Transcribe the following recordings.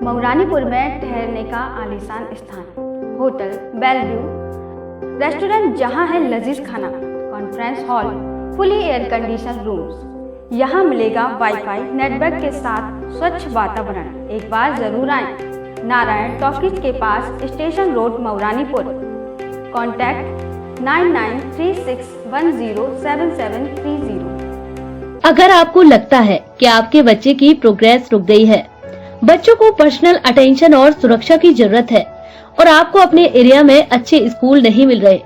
मऊरानीपुर में ठहरने का आलीशान स्थान, होटल बेलव्यू, रेस्टोरेंट जहां है लजीज खाना, conference hall, fully air condition rooms. यहां मिलेगा वाईफाई नेटवर्क के साथ स्वच्छ वातावरण। एक बार जरूर आएं। नारायण टॉकीज के पास, स्टेशन रोड, मऊरानीपुर। कॉन्टैक्ट 9936107730। अगर आपको लगता है कि आपके बच्चे की प्रोग्रेस रुक गई है, बच्चों को पर्सनल अटेंशन और सुरक्षा की जरूरत है और आपको अपने एरिया में अच्छे स्कूल नहीं मिल रहे,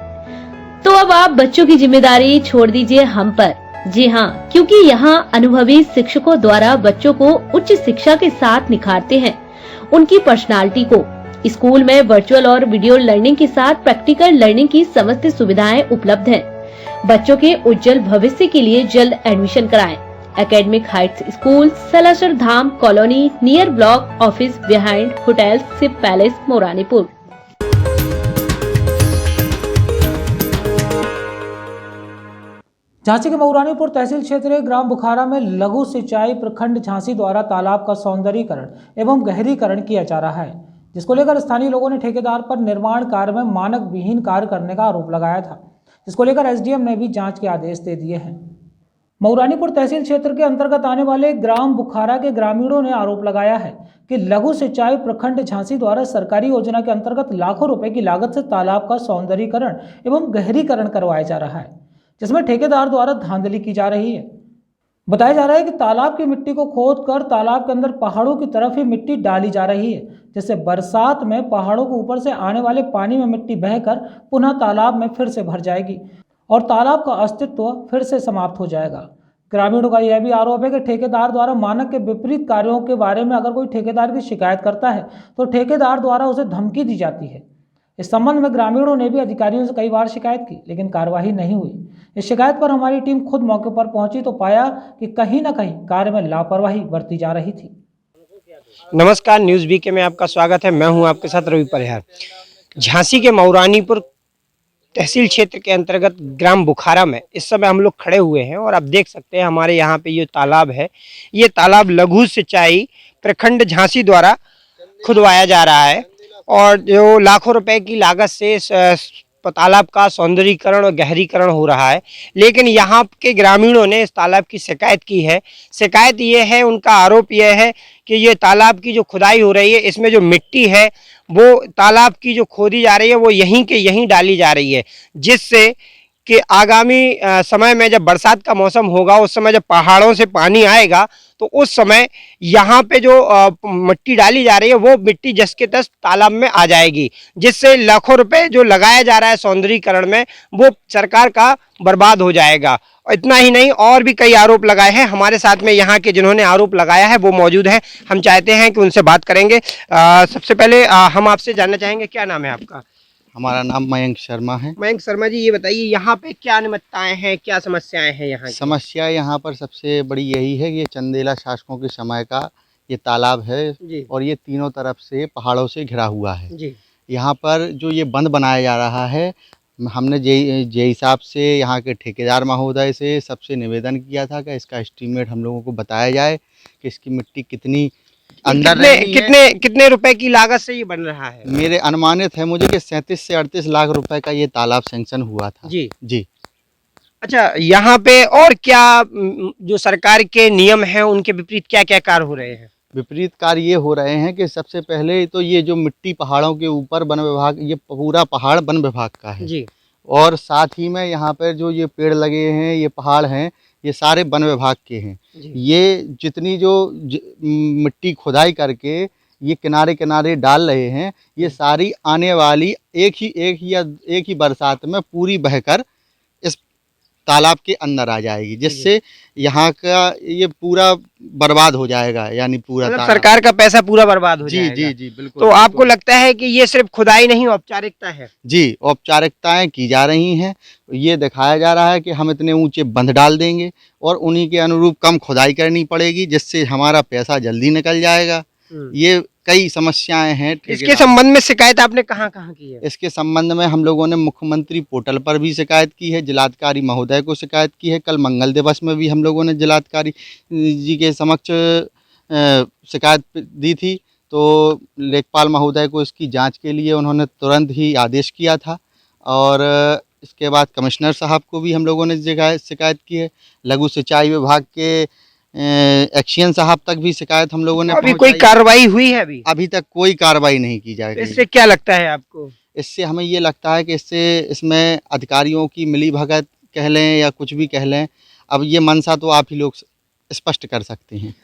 तो अब आप बच्चों की जिम्मेदारी छोड़ दीजिए हम पर। जी हाँ, क्योंकि यहाँ अनुभवी शिक्षकों द्वारा बच्चों को उच्च शिक्षा के साथ निखारते हैं उनकी पर्सनालिटी को। स्कूल में वर्चुअल और वीडियो लर्निंग के साथ प्रैक्टिकल लर्निंग की समस्त सुविधाएं उपलब्ध हैं। बच्चों के उज्जवल भविष्य के लिए जल्द एडमिशन कराएं। Academic heights school, Salasar Dham colony, near block office, behind hotel ship palace, Mauranipur. Jhansi के मऊरानीपुर तहसील क्षेत्र ग्राम बुखारा में लघु सिंचाई प्रखंड झांसी द्वारा तालाब का सौंदर्यीकरण एवं गहरीकरण किया जा रहा है, जिसको लेकर स्थानीय लोगों ने ठेकेदार पर निर्माण कार्य में मानक विहीन कार्य करने का आरोप लगाया था, जिसको लेकर एसडीएम ने भी जांच के आदेश दे दिए हैं। मऊरानीपुर तहसील क्षेत्र के अंतर्गत आने वाले ग्राम बुखारा के ग्रामीणों ने आरोप लगाया है कि लघु सिंचाई प्रखंड झांसी द्वारा सरकारी योजना के अंतर्गत लाखों रुपए की लागत से तालाब का सौंदर्यीकरण एवं गहरीकरण करवाया जा रहा है, जिसमें ठेकेदार द्वारा धांधली की जा रही है। बताया जा रहा है कि तालाब की मिट्टी को खोदकर तालाब के अंदर पहाड़ों की तरफ ही मिट्टी डाली जा रही है, जिससे बरसात में पहाड़ों के ऊपर से आने वाले पानी में मिट्टी बहकर पुनः तालाब में फिर से भर जाएगी और तालाब का अस्तित्व फिर से समाप्त हो जाएगा। ग्रामीणों का यह भी आरोप है कि ठेकेदार द्वारा मानक के विपरीत कार्यों के बारे में अगर कोई ठेकेदार की शिकायत करता है तो ठेकेदार द्वारा उसे धमकी दी जाती है। इस संबंध में ग्रामीणों ने भी अधिकारियों से कई बार शिकायत की, लेकिन कार्रवाई नहीं हुई। इस शिकायत पर हमारी टीम खुद मौके पर पहुंची तो पाया कि कहीं न कहीं कार्य में लापरवाही बरती जा रही थी। नमस्कार, न्यूज़ बीके में आपका स्वागत है। मैं हूं आपके साथ रवि परिहार। झांसी के मऊरानीपुर तहसील क्षेत्र के अंतर्गत ग्राम बुखारा में इस समय हम लोग खड़े हुए हैं और आप देख सकते हैं हमारे यहाँ पे ये तालाब है। ये तालाब लघु सिंचाई प्रखंड झांसी द्वारा खुदवाया जा रहा है और जो लाखों रुपए की लागत से तालाब का सौंदर्यीकरण और गहरीकरण हो रहा है, लेकिन यहाँ के ग्रामीणों ने इस तालाब की शिकायत की है। शिकायत ये है, उनका आरोप यह है कि ये तालाब की जो खुदाई हो रही है, इसमें जो मिट्टी है वो तालाब की जो खोदी जा रही है वो यहीं के यहीं डाली जा रही है, जिससे कि आगामी समय में जब बरसात का मौसम होगा, उस समय जब पहाड़ों से पानी आएगा तो उस समय यहाँ पे जो मिट्टी डाली जा रही है वो मिट्टी जस के तस तालाब में आ जाएगी, जिससे लाखों रुपए जो लगाया जा रहा है सौंदर्यीकरण में वो सरकार का बर्बाद हो जाएगा। और इतना ही नहीं, और भी कई आरोप लगाए हैं। हमारे साथ में यहाँ के जिन्होंने आरोप लगाया है वो मौजूद हैं। हम चाहते हैं कि उनसे बात करेंगे। सबसे पहले हम आपसे जानना चाहेंगे, क्या नाम है आपका? हमारा नाम मयंक शर्मा है। मयंक शर्मा जी, ये बताइए यहाँ पे क्या अनियमितताएं हैं, क्या समस्याएं हैं यहाँ की? समस्या यहाँ पर सबसे बड़ी यही है कि ये चंदेला शासकों के समय का ये तालाब है जी। और ये तीनों तरफ से पहाड़ों से घिरा हुआ है जी। यहाँ पर जो ये बंद बनाया जा रहा है, हमने जे हिसाब से यहाँ के ठेकेदार महोदय से सबसे निवेदन किया था कि इसका एस्टीमेट हम लोगों को बताया जाए कि इसकी मिट्टी कितनी अंदर कितने रुपए की लागत से ये बन रहा है? मेरे अनुमानित है मुझे कि 37 से 38 लाख रुपए का ये तालाब सैंक्शन हुआ था। जी जी। अच्छा, यहाँ पे और क्या जो सरकार के नियम हैं उनके विपरीत क्या क्या कार्य हो रहे हैं? विपरीत कार्य ये हो रहे हैं कि सबसे पहले तो ये जो मिट्टी पहाड़ों के ऊपर वन विभाग, ये पूरा पहाड़ वन विभाग का है जी। और साथ ही में यहाँ पर जो ये पेड़ लगे हैं, ये पहाड़ हैं, ये सारे वन विभाग के हैं। ये जितनी जो मिट्टी खुदाई करके ये किनारे किनारे डाल रहे हैं, ये सारी आने वाली एक ही बरसात में पूरी बहकर इस तालाब के अंदर आ जाएगी, जिससे यहाँ का ये पूरा बर्बाद हो जाएगा, यानी पूरा सरकार का पैसा पूरा बर्बाद हो जाएगा। जी जी जी बिल्कुल। तो आपको लगता है कि ये सिर्फ खुदाई नहीं, औपचारिकता है? जी, औपचारिकताएं की जा रही हैं। ये दिखाया जा रहा है कि हम इतने ऊंचे बंध डाल देंगे और उन्हीं के अनुरूप कम खुदाई करनी पड़ेगी, जिससे हमारा पैसा जल्दी निकल जाएगा। ये कई समस्याएं हैं। इसके संबंध में शिकायत आपने कहाँ की है? इसके संबंध में हम लोगों ने मुख्यमंत्री पोर्टल पर भी शिकायत की है, जिलाधिकारी महोदय को शिकायत की है। कल मंगल दिवस में भी हम लोगों ने जिलाधिकारी जी के समक्ष शिकायत दी थी, तो लेखपाल महोदय को इसकी जांच के लिए उन्होंने तुरंत ही आदेश किया था और इसके बाद कमिश्नर साहब को भी हम लोगों ने शिकायत की है। लघु सिंचाई विभाग के एक्शन साहब तक भी शिकायत हम लोगों ने अभी कोई कार्रवाई हुई है? अभी तक कोई कार्रवाई नहीं की जाएगी। इससे क्या लगता है आपको? इससे हमें ये लगता है कि इसमें अधिकारियों की मिलीभगत कह लें या कुछ भी कह लें, अब ये मंशा तो आप ही लोग स्पष्ट कर सकते हैं।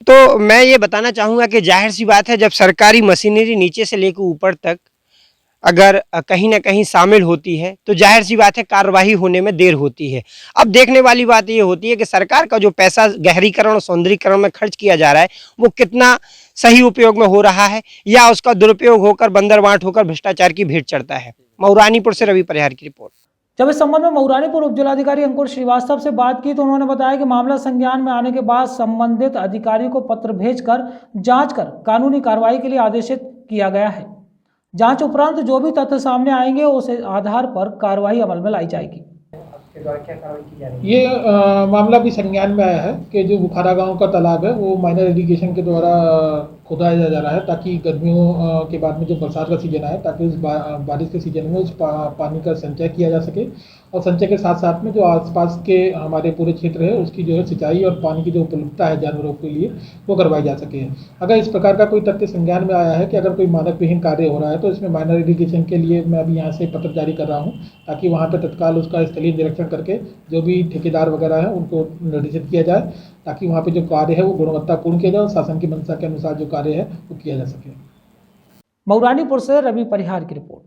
तो मैं ये बताना चाहूँगा कि जाहिर सी बात है, जब सरकारी मशीनरी नीचे से लेकर ऊपर तक अगर कहीं ना कहीं शामिल होती है तो जाहिर सी बात है कार्रवाई होने में देर होती है। अब देखने वाली बात ये होती है कि सरकार का जो पैसा गहरीकरण और सौंदर्यीकरण में खर्च किया जा रहा है वो कितना सही उपयोग में हो रहा है या उसका दुरुपयोग होकर बंदरबांट होकर भ्रष्टाचार की भेंट चढ़ता है। मऊरानीपुर से रवि परिहार की रिपोर्ट। जब इस संबंध में मऊरानीपुर उपजिलाधिकारी अंकुर श्रीवास्तव से बात की तो उन्होंने बताया कि मामला संज्ञान में आने के बाद संबंधित अधिकारी को पत्र भेजकर जांच कर कानूनी कार्रवाई के लिए आदेशित किया गया है। जांच उपरांत जो भी तथ्य सामने आएंगे उस आधार पर कार्रवाई अमल में लाई जाएगी। ये मामला भी संज्ञान में आया है कि जो बुखारा गांव का तालाब है वो माइनर इरिगेशन के द्वारा खुदाया जा रहा है ताकि गर्मियों के बाद में जो बरसात का सीजन आए ताकि उस बारिश के सीजन में उस पानी का संचय किया जा सके और संचय के साथ साथ में जो आसपास के हमारे पूरे क्षेत्र है उसकी जो है सिंचाई और पानी की जो उपलब्धता है जानवरों के लिए वो करवाई जा सके। अगर इस प्रकार का कोई तथ्य संज्ञान में आया है कि अगर कोई मानक विहीन कार्य हो रहा है तो इसमें माइनर इरिगेशन के लिए मैं अभी यहाँ से पत्र जारी कर रहा हूँ ताकि वहाँ पर तत्काल उसका स्थलीय निरीक्षण करके जो भी ठेकेदार वगैरह हैं उनको निर्देशित किया जाए ताकि वहाँ पे जो कार्य है वो गुणवत्तापूर्ण किया जाए और शासन की मंशा के अनुसार जो कार्य है वो किया जा सके। मऊरानीपुर से रवि परिहार की रिपोर्ट।